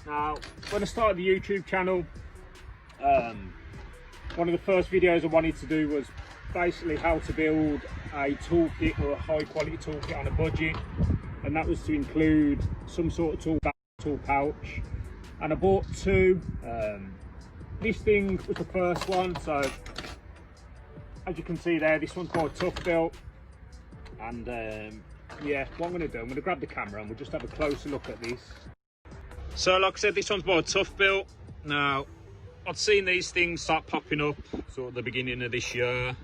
Now, when I started the YouTube channel, one of the first videos I wanted to do was basically how to build a toolkit or a high quality toolkit on a budget, and that was to include some sort of tool pouch. And I bought two. This thing was the first one, so as you can see there, this one's by Tough Built. And yeah, what I'm going to do, I'm going to grab the camera and we'll just have a closer look at this. So like I said, this one's by Tough Built. Now, I'd seen these things start popping up sort of the beginning of this year.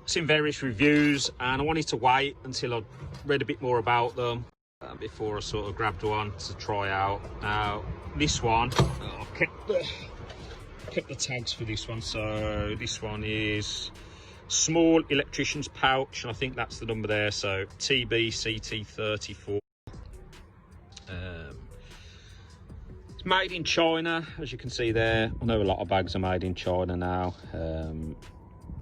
Seen various reviews, and I wanted to wait until I'd read a bit more about them before I sort of grabbed one to try out. Now, this one, I've kept the tags for this one. So this one is small electrician's pouch, and I think that's the number there. So TBCT34. It's made in China, as you can see there. I know a lot of bags are made in China now.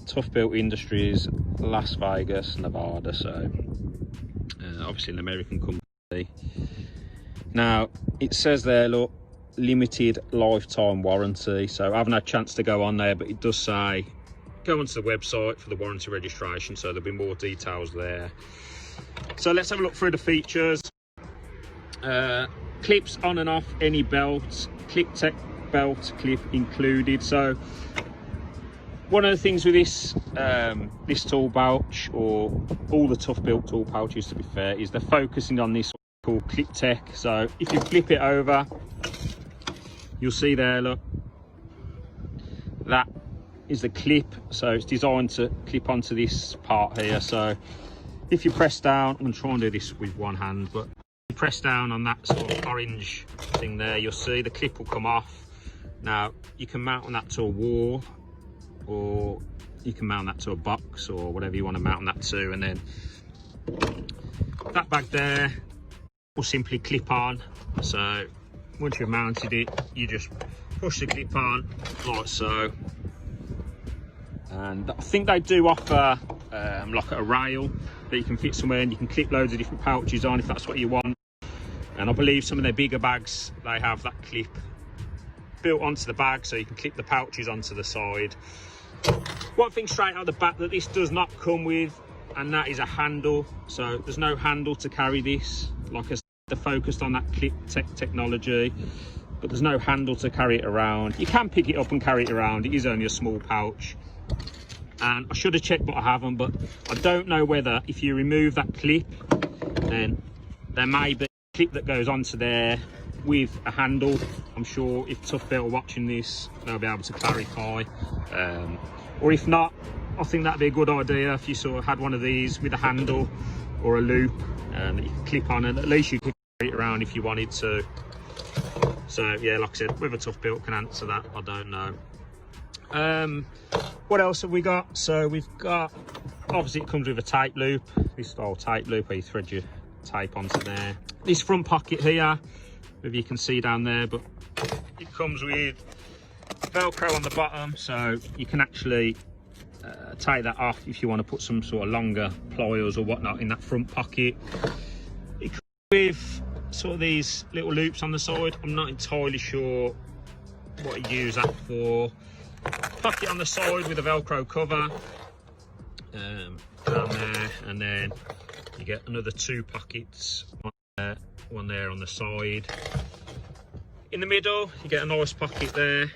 Tough Built Industries, Las Vegas, Nevada. So obviously an American company. Now it says there, look, limited lifetime warranty. So I haven't had a chance to go on there, but it does say go onto the website for the warranty registration, so there'll be more details there. So let's have a look through the features. Clips on and off any belts, ClipTech belt clip included. So one of the things with this this tool pouch, or all the Tough Built tool pouches to be fair, is they're focusing on this called ClipTech. So if you flip it over, you'll see there, look, that is the clip. So it's designed to clip onto this part here. So if you press down, I'm going to try and do this with one hand, but you press down on that sort of orange thing there, you'll see the clip will come off. Now you can mount on that to a wall, or you can mount that to a box, or whatever you want to mount that to, and then that bag there will simply clip on. So once you've mounted it, you just push the clip on like so. And I think they do offer like a rail that you can fit somewhere, and you can clip loads of different pouches on if that's what you want. And I believe some of their bigger bags, they have that clip built onto the bag, so you can clip the pouches onto the side. One thing straight out the back that this does not come with, and that is a handle. So there's no handle to carry this. Like I said, they're focused on that ClipTech technology, but there's no handle to carry it around. You can pick it up and carry it around. It is only a small pouch. And I should have checked, but I haven't. But I don't know whether if you remove that clip, then there may be a clip that goes onto there with a handle. I'm sure if Tough Built are watching this, they'll be able to clarify. Or if not, I think that'd be a good idea if you sort of had one of these with a handle or a loop that you can clip on, and at least you could carry it around if you wanted to. So yeah, like I said, whether Tough Built can answer that, I don't know. What else have we got? So we've got, obviously it comes with a tape loop, this style tape loop where you thread your tape onto there. This front pocket here, maybe you can see down there, but it comes with Velcro on the bottom, so you can actually take that off if you want to put some sort of longer pliers or whatnot in that front pocket. It comes with sort of these little loops on the side. I'm not entirely sure what you use that for. Pocket on the side with a Velcro cover down there, and then you get another two pockets, one there on the side. In the middle you get a nice pocket there,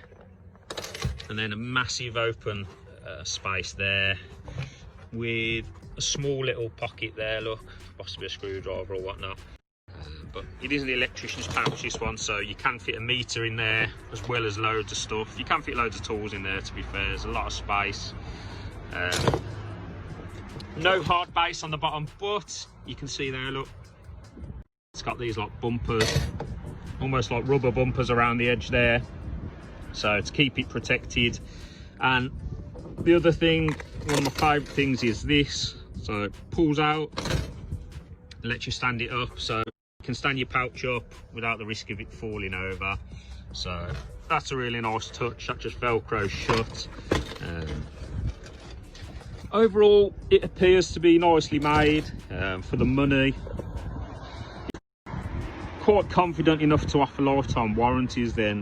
and then a massive open space there with a small little pocket there, look, possibly a screwdriver or whatnot. But it is an electrician's pouch, this one, so you can fit a meter in there as well as loads of stuff. You can fit loads of tools in there, to be fair. There's a lot of space. No hard base on the bottom, but you can see there, look, it's got these like bumpers, almost like rubber bumpers around the edge there, so to keep it protected. And the other thing, one of my favourite things, is this. So it pulls out, lets you stand it up, so can stand your pouch up without the risk of it falling over. So that's a really nice touch. That just Velcro shut. Overall, it appears to be nicely made for the money. quite confident enough to offer lifetime warranties, then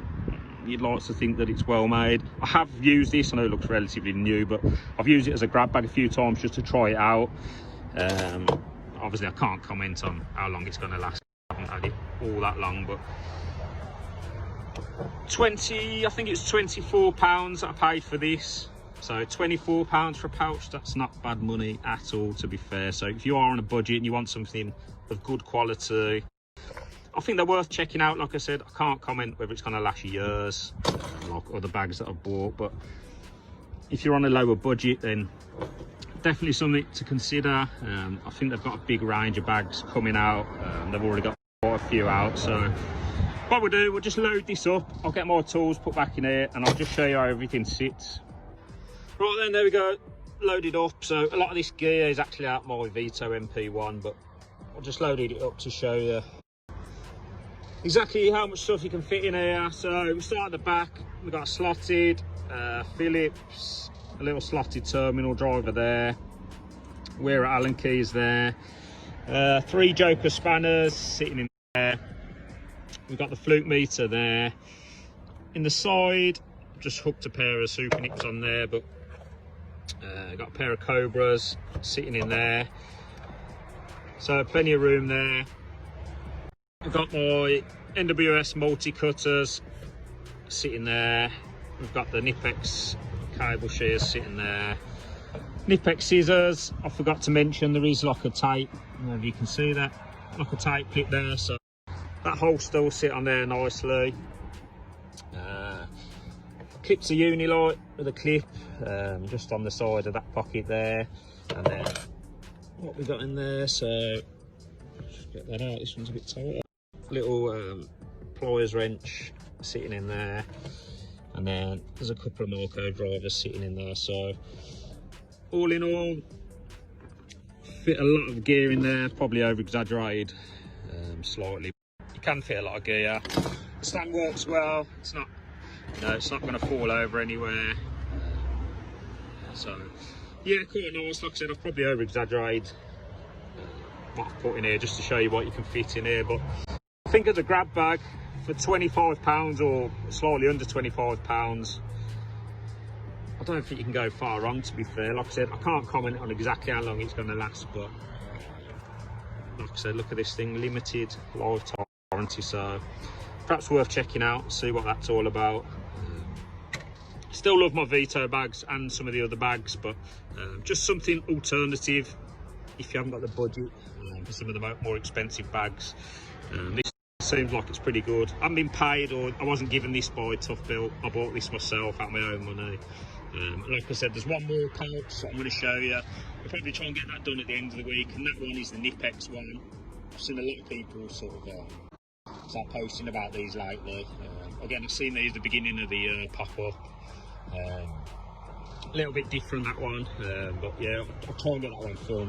you'd like to think that it's well made. I have used this, I know it looks relatively new, but I've used it as a grab bag a few times just to try it out. Obviously I can't comment on how long it's going to last. I haven't had it all that long, but I think it's £24 that I paid for this. So £24 for a pouch, that's not bad money at all, to be fair. So if you are on a budget and you want something of good quality, I think they're worth checking out. Like I said, I can't comment whether it's going to last you years like other bags that I've bought, but if you're on a lower budget, then definitely something to consider. I think they've got a big range of bags coming out. They've already got quite a few out, so what we'll do, we'll just load this up. I'll get my tools put back in here and I'll just show you how everything sits. Right then, there we go, loaded up. So a lot of this gear is actually out my Vito MP1, but I just loaded it up to show you exactly how much stuff you can fit in here. So we start at the back, we've got a slotted Phillips, a little slotted terminal driver there, we're at Allen keys there, 3 Joker spanners sitting in there, we've got the fluke meter there. In the side, just hooked a pair of super nips on there, but got a pair of Cobras sitting in there, so plenty of room there. I've got my NWS multi-cutters sitting there. We've got the Knipex cable shears sitting there. Knipex scissors, I forgot to mention there is like a tape, I don't know if you can see that, like a tape clip there, so that holster will sit on there nicely. Clips a Unilight with a clip just on the side of that pocket there, and then what we got in there, so just get that out, this one's a bit tighter. Little pliers wrench sitting in there, and then there's a couple of Marco drivers sitting in there. So all in all, fit a lot of gear in there, probably over exaggerated slightly. You can fit a lot of gear. The stand works well, it's not, you know, it's not going to fall over anywhere. So yeah, quite nice. Like I said, I've probably over exaggerated what I've put in here just to show you what you can fit in here, but I think as a grab bag for £25 or slightly under £25, I don't think you can go far wrong, to be fair. Like I said, I can't comment on exactly how long it's going to last, but like I said, look at this thing, limited lifetime warranty, so perhaps worth checking out, see what that's all about. Still love my Vito bags and some of the other bags, but just something alternative if you haven't got the budget for some of the more expensive bags. This seems like it's pretty good. I haven't been paid, or I wasn't given this by Tough Built. I bought this myself out of my own money. Like I said, there's one more pouch that I'm going to show you. We'll probably try and get that done at the end of the week, and that one is the Knipex one. I've seen a lot of people sort of start posting about these lately. Again, I've seen these at the beginning of the year pop up. A little bit different, that one, but yeah, I'll try and get that one filmed.